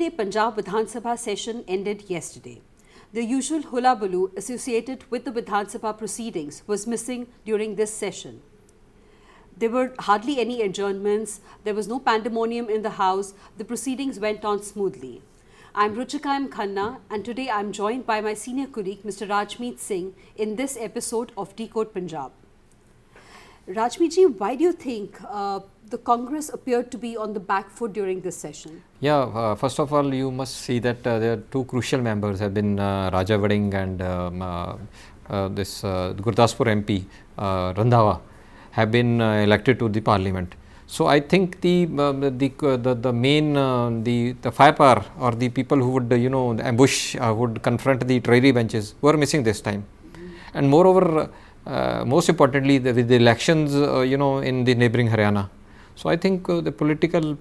UK Punjab Vidhan Sabha session ended yesterday. The usual hullabaloo associated with the Vidhan Sabha proceedings was missing during this session. There were hardly any adjournments, there was no pandemonium in the House, the proceedings went on smoothly. I'm Ruchika Khanna, and today I'm joined by my senior colleague Mr. Rajmeet Singh in this episode of Decode Punjab. Rajmeet ji, why do you think the Congress appeared to be on the back foot during this session? Yeah, first of all, you must see that there are two crucial members have been Raja Vading and this Gurdaspur MP Randhawa have been elected to the parliament. So I think the main the firepower or the people who would ambush would confront the treasury benches were missing this time, and moreover. Most importantly, with the elections, in the neighbouring Haryana. So I think the political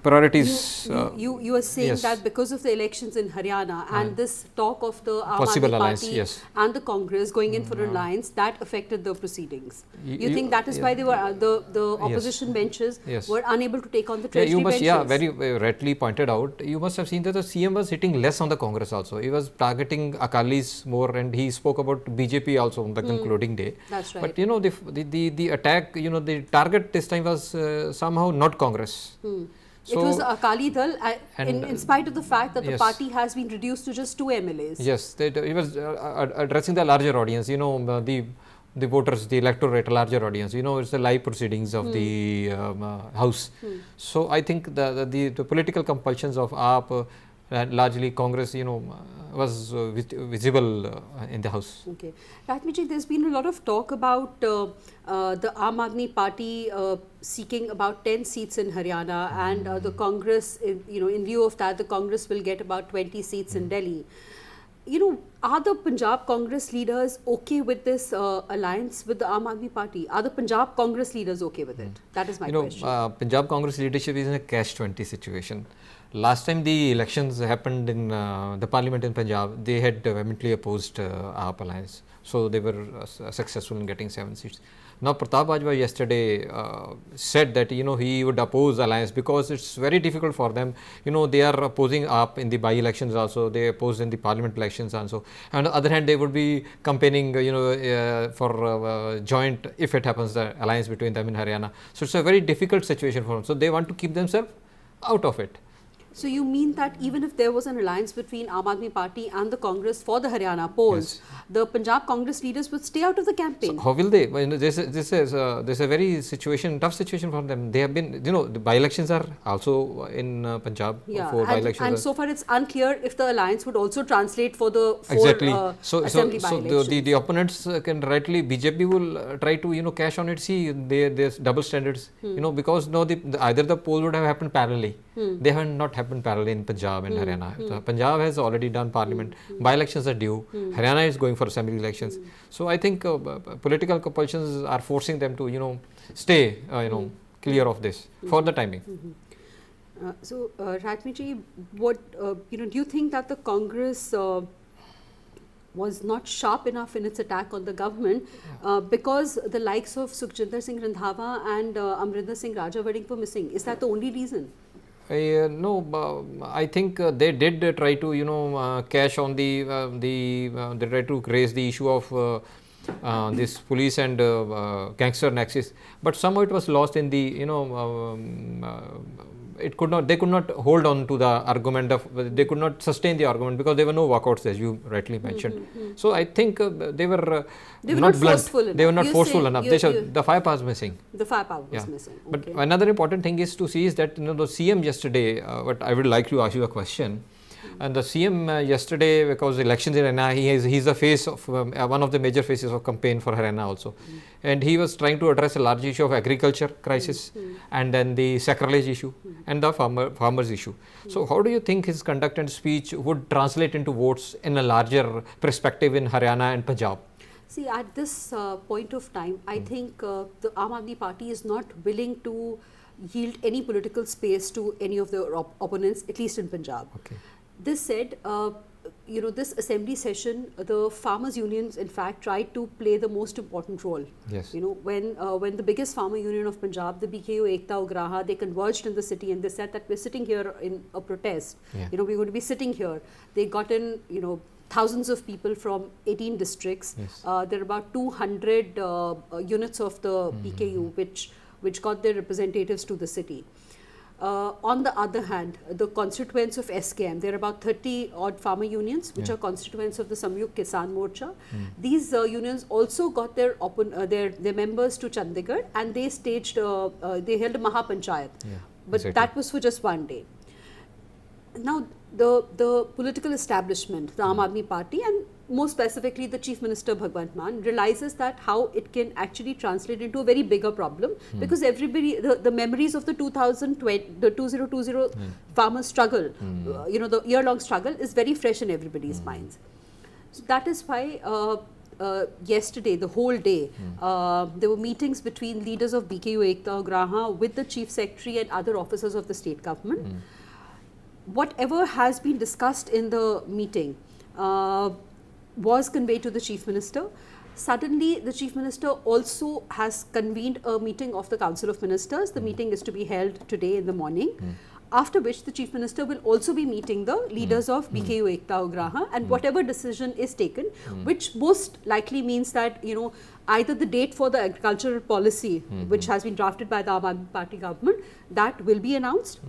priorities. You are saying yes. that because of the elections in Haryana and this talk of the possible Aam Aadmi alliance, Party yes. and the Congress going in for an alliance, that affected the proceedings. You think that is why they were the opposition benches were unable to take on the treasury benches? Very rightly pointed out. You must have seen that the CM was hitting less on the Congress also. He was targeting Akalis more, and he spoke about BJP also on the concluding day. That's right. But the attack, the target this time was somehow not Congress. So, it was the Akali Dal, in spite of the fact that the party has been reduced to just 2 MLAs. Yes, he was addressing the larger audience, the voters, the electorate, larger audience. It's the live proceedings of the House. So I think the political compulsions of AAP and largely Congress, was visible in the House. Okay. Rajmeet ji, there's been a lot of talk about the Aam Aadmi Party seeking about 10 seats in Haryana, and the Congress, in view of that, the Congress will get about 20 seats in Delhi. Are the Punjab Congress leaders okay with this alliance with the Aam Aadmi Party? Are the Punjab Congress leaders okay with it? That is my question. Punjab Congress leadership is in a catch-20 situation. Last time the elections happened in the parliament in Punjab, they had vehemently opposed AAP alliance. So they were successful in getting 7 seats. Now Pratap Bajwa yesterday said that he would oppose alliance because it's very difficult for them. They are opposing AAP in the by-elections also. They opposed in the parliament elections also. And on the other hand, they would be campaigning for joint, if it happens, the alliance between them in Haryana. So it's a very difficult situation for them. So they want to keep themselves out of it. So you mean that even if there was an alliance between Aam Aadmi Party and the Congress for the Haryana polls, the Punjab Congress leaders would stay out of the campaign? So how will they? This is a very tough situation for them. They have been, the by-elections are also in Punjab. And so far it's unclear if the alliance would also translate for the 4 assembly by-elections. So the opponents can rightly, BJP will try to cash on it. See, there's double standards. Because either the poll would have happened parallelly. They have not happened parallelly in Punjab and Haryana. Punjab has already done parliament. By-elections are due. Haryana is going for assembly elections. So I think political compulsions are forcing them to stay clear of this for the timing. So Rajmeet ji, what do you think that the Congress was not sharp enough in its attack on the government because the likes of Sukhjinder Singh Randhawa and Amrinder Singh Raja Vading were missing? Is that the only reason? No, I think they did try to cash on they tried to raise the issue of this police and gangster nexus, but somehow it was lost in the they could not hold on to the argument they could not sustain the argument because there were no walkouts, as you rightly mentioned. So I think they were not blunt. They were not forceful enough. The firepower was missing. The firepower was missing. But another important thing is to see is that the CM yesterday. But I would like to ask you a question. And the CM yesterday, because elections in Haryana, he's the face of one of the major faces of campaign for Haryana also, and he was trying to address a large issue of agriculture crisis, and then the sacrilege issue, and the farmers issue. So how do you think his conduct and speech would translate into votes in a larger perspective in Haryana and Punjab? See, at this point of time, I think the Aam Aadmi Party is not willing to yield any political space to any of the opponents, at least in Punjab. Okay. This said, this assembly session, the farmers' unions, in fact, tried to play the most important role. Yes. When the biggest farmer union of Punjab, the BKU Ekta Ugraha, they converged in the city and they said that we're sitting here in a protest. Yeah. We're going to be sitting here. They got in, thousands of people from 18 districts. Yes. There are about 200 units of the BKU which got their representatives to the city. On the other hand, the constituents of SKM, there are about 30 odd farmer unions which are constituents of the Samyukt Kisan Morcha. These unions also got their members to Chandigarh, and they they held a Mahapanchayat. But that was for just one day. Now, the political establishment, the Aam Aadmi Party, and more specifically the Chief Minister Bhagwant Mann, realizes that how it can actually translate into a very bigger problem, because everybody, the memories of the 2020 farmers' struggle, the year-long struggle is very fresh in everybody's minds. So that is why yesterday, the whole day, there were meetings between leaders of BKU Ekta Ugraha with the Chief Secretary and other officers of the state government. Whatever has been discussed in the meeting was conveyed to the Chief Minister. Suddenly, the Chief Minister also has convened a meeting of the Council of Ministers. The meeting is to be held today in the morning, after which the Chief Minister will also be meeting the leaders of BKU Ekta Ugraha, and whatever decision is taken, which most likely means that, either the date for the agricultural policy, which has been drafted by the Aam Aadmi Party government, that will be announced.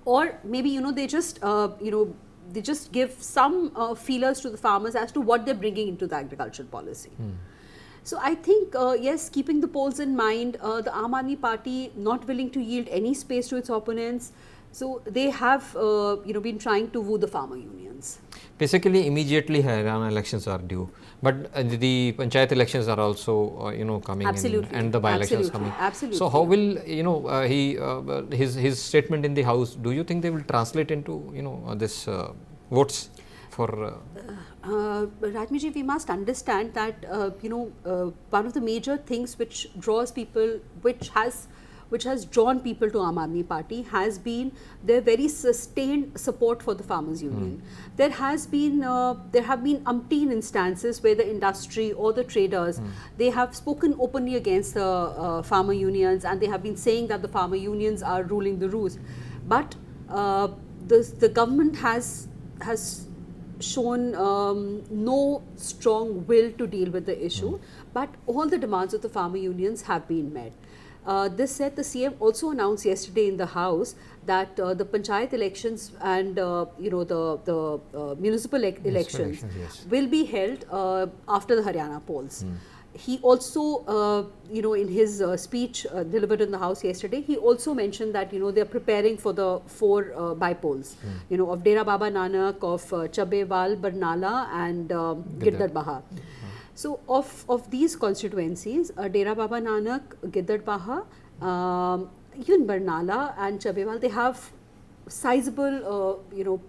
Or maybe, they just, they just give some feelers to the farmers as to what they're bringing into the agricultural policy. So I think, yes, keeping the polls in mind, the Aam Aadmi Party not willing to yield any space to its opponents. So they have, been trying to woo the farmer unions. Basically, immediately Haryana elections are due, but the Panchayat elections are also, coming in, and the by-elections coming. Absolutely. So how will, his statement in the House, do you think they will translate into, this votes for... Rajmeet, we must understand that, one of the major things which draws people, which has drawn people to Aam Aadmi Party has been their very sustained support for the farmers' union. There have been umpteen instances where the industry or the traders, they have spoken openly against the farmer unions, and they have been saying that the farmer unions are ruling the roost. But the government has shown no strong will to deal with the issue, but all the demands of the farmer unions have been met. This said, the CM also announced yesterday in the House that the Panchayat elections and the municipal elections will be held after the Haryana polls. He also, in his speech delivered in the House yesterday, he also mentioned that, they are preparing for the 4 by-polls, of Dera Baba Nanak, of Chabbewal, Barnala, and Girdar. So, of these constituencies, Dera Baba Nanak, Girdar, even Barnala and Chabbewal, they have sizable,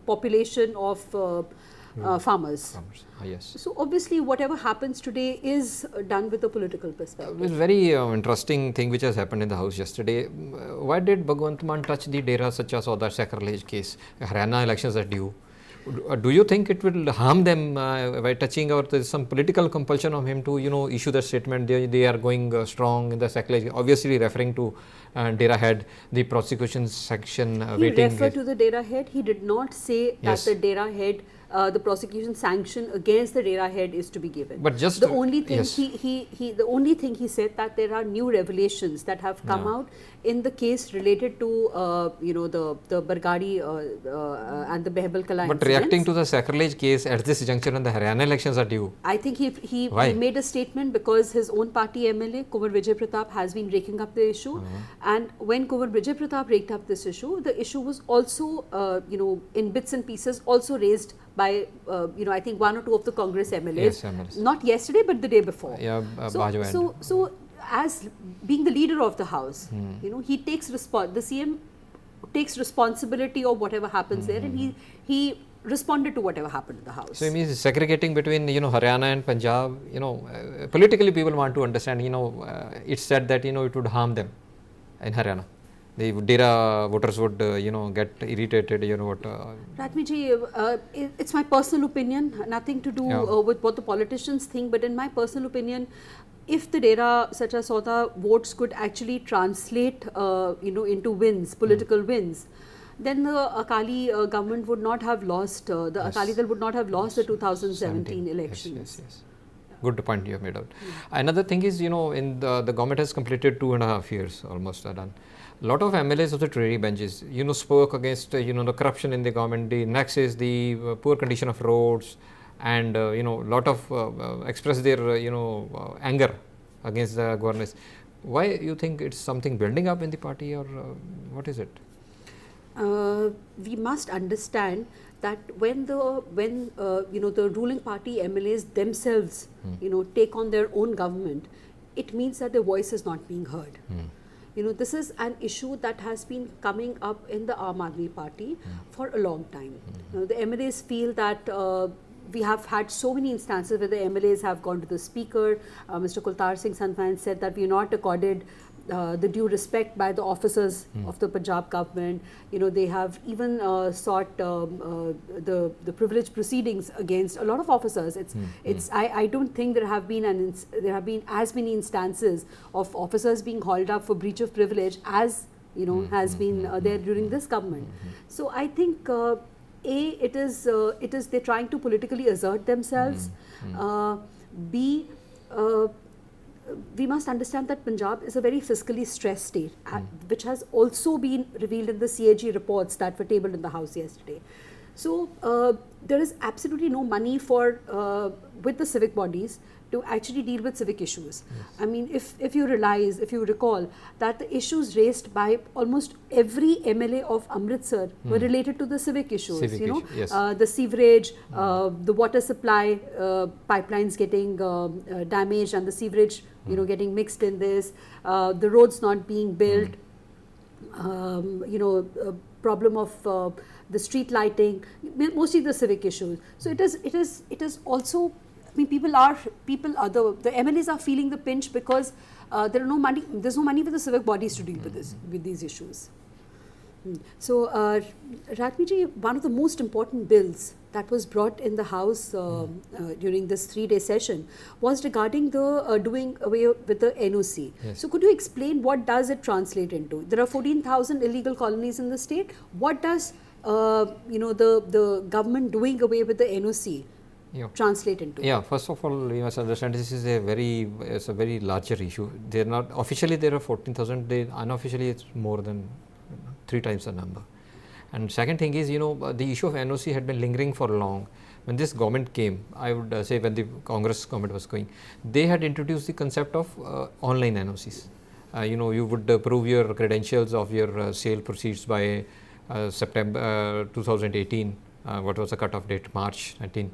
population of farmers. Yes. So obviously, whatever happens today is done with a political perspective. It's very interesting thing which has happened in the House yesterday. Why did Bhagwant Mann touch the Dera Sacha Sauda sacrilege case? Haryana elections are due. Do you think it will harm them by touching, or there is some political compulsion of him to, issue the statement? They are going strong in the sacrilege, obviously referring to Dera head, the prosecution sanction waiting. He referred to the Dera head. He did not say that the Dera head, the prosecution sanction against the Dera head is to be given. But just the only thing the only thing he said that there are new revelations that have come out in the case related to the Bargadi and the Behbal Kala. But reacting to the sacrilege case at this juncture when the Haryana elections are due, I think he made a statement because his own party MLA Kunwar Vijay Pratap has been raking up the issue, and when Kunwar Vijay Pratap raked up this issue, the issue was also in bits and pieces also raised by I think 1 or 2 of the Congress MLAs, not yesterday but the day before. So as being the leader of the House, he takes the CM takes responsibility of whatever happens there, and he responded to whatever happened in the House. So it means segregating between Haryana and Punjab. Politically people want to understand. It's said that it would harm them in Haryana. The Dera voters would, get irritated, It's my personal opinion, nothing to do with what the politicians think, but in my personal opinion, if the Dera Sacha Sauda votes could actually translate, into wins, political wins, then the Akali government would not have lost, the Akali Dal would not have lost the 2017 elections. Yes. Good point you have made out. Another thing is, in the government has completed 2.5 years, almost done. A lot of MLAs of the treasury benches, spoke against, the corruption in the government. The next is the poor condition of roads, and lot of express their anger against the governance. Why you think it's something building up in the party, or what is it? We must understand that when the ruling party MLAs themselves take on their own government, it means that their voice is not being heard. This is an issue that has been coming up in the Aam Aadmi Party for a long time. The MLAs feel that we have had so many instances where the MLAs have gone to the speaker. Mr. Kultar Singh Sandhan said that we are not accorded the due respect by the officers of the Punjab government. They have even sought the privilege proceedings against a lot of officers. I don't think there have been as many instances of officers being hauled up for breach of privilege as has been there during this government. So I think it is they're trying to politically assert themselves. B, we must understand that Punjab is a very fiscally stressed state, which has also been revealed in the CAG reports that were tabled in the House yesterday. So there is absolutely no money for with the civic bodies to actually deal with civic issues. I mean, if you recall that the issues raised by almost every MLA of Amritsar were related to the civic issues. The sewerage, the water supply pipelines getting damaged, and the sewerage getting mixed in this, the roads not being built, problem of the street lighting, mostly the civic issues. So it is also, I mean, the MLAs are feeling the pinch because there's no money for the civic bodies to deal with these issues. So, Rajmeet, one of the most important bills that was brought in the House during this 3-day session was regarding the doing away with the NOC. Yes. So, could you explain what does it translate into? There are 14,000 illegal colonies in the state. What does the government doing away with the NOC translate into? Yeah, first of all, you must understand this is a very larger issue. They're not officially there are 14,000. Unofficially it's more than 3 times the number. And second thing is, the issue of NOC had been lingering for long. When this government came, I would say when the Congress government was going, they had introduced the concept of online NOCs. You would prove your credentials of your sale proceeds by September 2018. What was the cut-off date? March 19.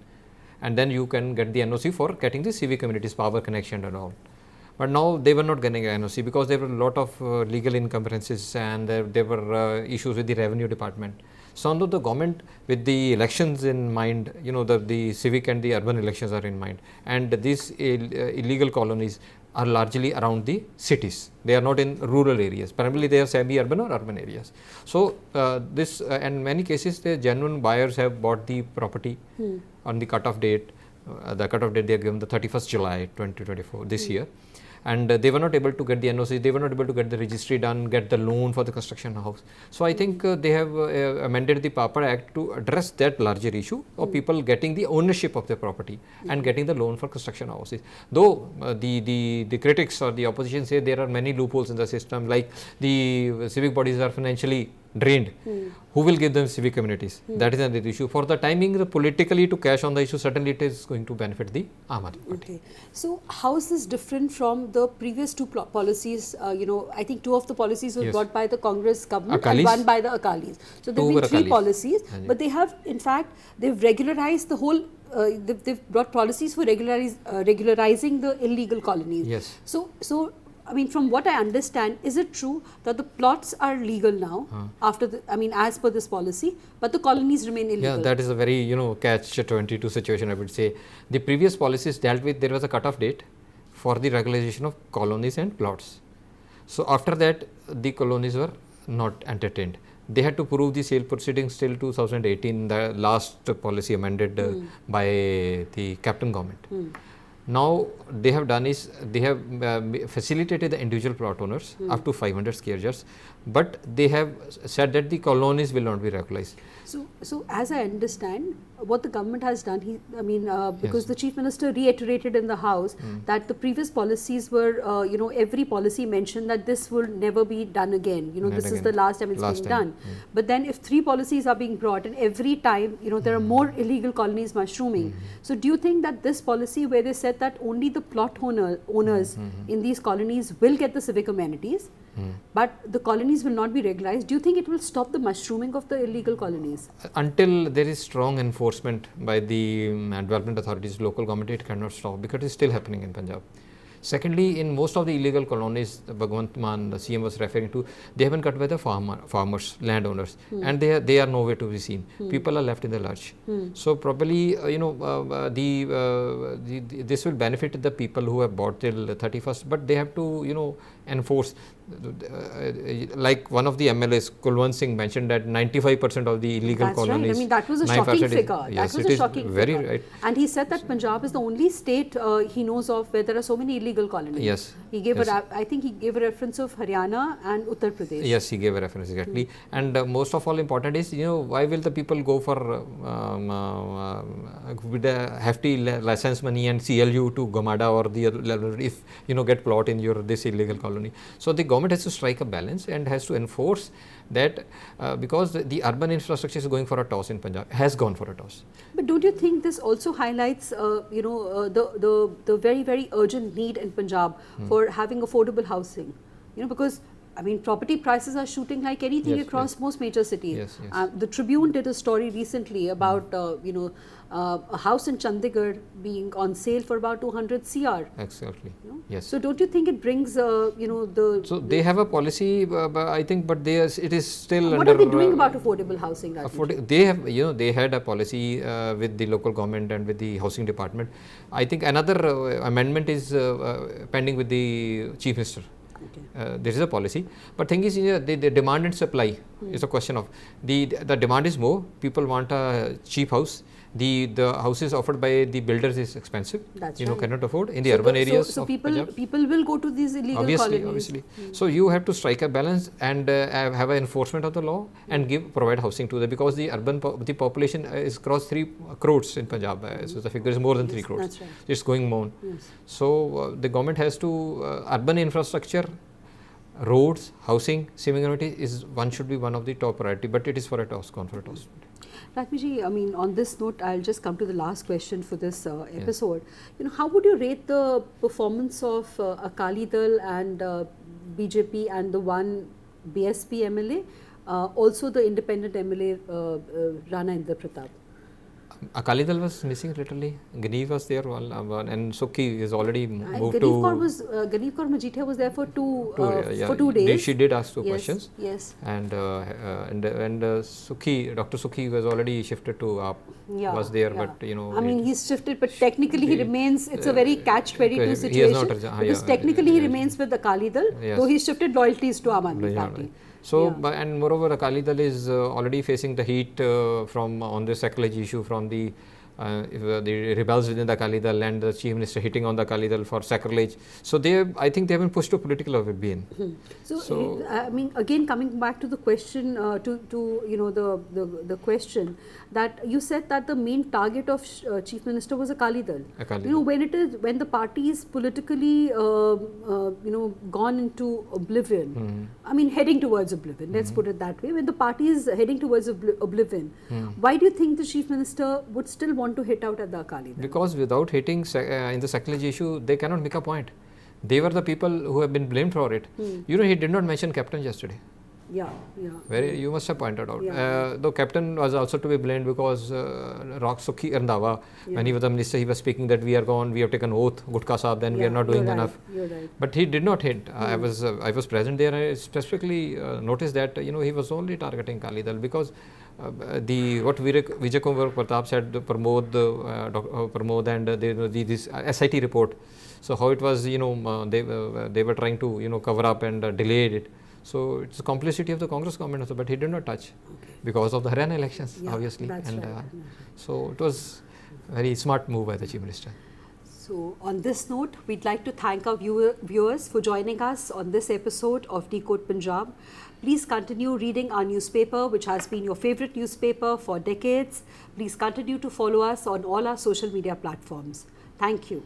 And then you can get the NOC for getting the civic communities, power connection and all. But now they were not getting an NOC because there were a lot of legal encumbrances, and there were issues with the revenue department. So now the government, with the elections in mind, the civic and the urban elections are in mind, and these illegal colonies are largely around the cities. They are not in rural areas. Primarily they are semi-urban or urban areas. So in many cases, the genuine buyers have bought the property on the cut-off date. The cut-off date they are given the 31st July 2024 this year. And they were not able to get the NOC, they were not able to get the registry done, get the loan for the construction house. So I think they have amended the Papa Act to address that larger issue of people getting the ownership of their property and getting the loan for construction houses. Though the critics or the opposition say there are many loopholes in the system, like the civic bodies are financially drained. Who will give them civic communities? That is another issue. For the timing, politically to cash on the issue, certainly it is going to benefit the Aam Aadmi Party. Okay. So how is this different from the previous 2 policies? I think 2 of the policies were brought by the Congress government Akalis. And 1 by the Akalis. So there have been 3 policies, but they have, in fact, they've regularized the whole, they've brought policies for regularizing the illegal colonies. Yes. So I mean, from what I understand, is it true that the plots are legal now as per this policy, but the colonies remain illegal? Yeah, that is a very, catch-22 situation, I would say. The previous policies dealt with, there was a cut-off date for the regularization of colonies and plots. So after that, the colonies were not entertained. They had to prove the sale proceedings till 2018, the last policy amended by the captain government. Now they have done is they have facilitated the individual plot owners up to 500 square yards, but they have said that the colonies will not be regularized. So as I understand, what the government has done, because the Chief Minister reiterated in the House that the previous policies were, every policy mentioned that this will never be done again. This is the last time it's being done. But then if 3 policies are being brought and every time, there are more illegal colonies mushrooming. So do you think that this policy where they said that only the plot owners in these colonies will get the civic amenities, but the colonies will not be regularized, do you think it will stop the mushrooming of the illegal colonies? Until there is strong enforcement by the development authorities, local government, it cannot stop because it is still happening in Punjab. Secondly, in most of the illegal colonies, Bhagwant Mann, the CM was referring to, they have been cut by the farmers, landowners, and they are nowhere to be seen. People are left in the lurch. So probably, this will benefit the people who have bought till 31st, but they have to, enforce. Like one of the MLAs, Bhagwant Singh, mentioned that 95% of the illegal colonies. Right. That was a shocking figure. Yes, that was a shocking very figure. Right. And he said that Punjab is the only state he knows of where there are so many illegal colonies. Yes. He gave I think he gave a reference of Haryana and Uttar Pradesh. Yes, he gave a reference exactly. And most of all important is, why will the people go for with a hefty license money and CLU to Gamada or the other level if get plot in this illegal colony. So the government has to strike a balance and has to enforce that because the urban infrastructure is going for a toss in Punjab, has gone for a toss. But don't you think this also highlights, the very, very urgent need in Punjab for having affordable housing? Because property prices are shooting like anything across most major cities. The Tribune did a story recently about, a house in Chandigarh being on sale for about 200 CR. Exactly. Yes. So don't you think it brings, So they have a policy, I think, but it is still what under. What are they doing about affordable housing? They have, they had a policy with the local government and with the housing department. I think another amendment is pending with the Chief Minister. Okay. There is a policy, but thing is, the demand and supply is a question of the demand is more. People want a cheap house. The houses offered by the builders is expensive. That's cannot afford in the urban areas. So people will go to these illegal colonies. Obviously. So you have to strike a balance and have an enforcement of the law and provide housing to them, because the the population is crossed 3 crores in Punjab. So the figure is more than 3 crores. That's right. It's going more. Yes. So the government has to urban infrastructure, roads, housing, civic amenities should be one of the top priority, but it is for a toss, gone for a toss. Rajmeet, on this note, I'll just come to the last question for this episode. How would you rate the performance of Akali Dal and BJP and the one BSP MLA, also the independent MLA Rana Indra Pratap? Akali Dal was missing literally. Ganeev was there, and Sukhi is already moved to. Ganeev Kaur Majithia was there for 2 days. She did ask 2 questions. Yes. And Sukhi, Dr. Sukhi was already shifted to AAP. Was there, but he's shifted, but technically he remains. It's a very catch-22 situation. Because technically he remains with Akali Dal, though he's shifted loyalties to Aam Aadmi Party. So, and moreover, Akali Dal is already facing the heat on the sacrilege issue from the rebels within the Akali Dal and the Chief Minister hitting on the Akali Dal for sacrilege. So I think they have been pushed to political oblivion. So again coming back to the question, the question that you said that the main target of Chief Minister was Akali Dal. When the party is politically gone into oblivion, heading towards oblivion, let's put it that way. When the party is heading towards oblivion, why do you think the Chief Minister would still want to hit out at the Akali Dal? Because without hitting in the sacrilege issue, they cannot make a point. They were the people who have been blamed for it. He did not mention captain yesterday. You must have pointed out. The captain was also to be blamed because Sukhi Randhawa, when he was the minister, he was speaking that we are gone, we have taken oath, Gutka Sahab, then we are not doing enough. Right. But he did not hint. I was present there. I specifically noticed that he was only targeting Akali Dal because what Vijay Kumar Pratap said, Pramod and this SIT report. So how it was, they were trying to cover up and delayed it. So it's the complicity of the Congress government also, but he did not touch because of the Haryana elections, Yeah, obviously. that's And right. so it was a very smart move by the Chief Minister. So, on this note, we'd like to thank our viewers for joining us on this episode of Decode Punjab. Please continue reading our newspaper, which has been your favorite newspaper for decades. Please continue to follow us on all our social media platforms. Thank you.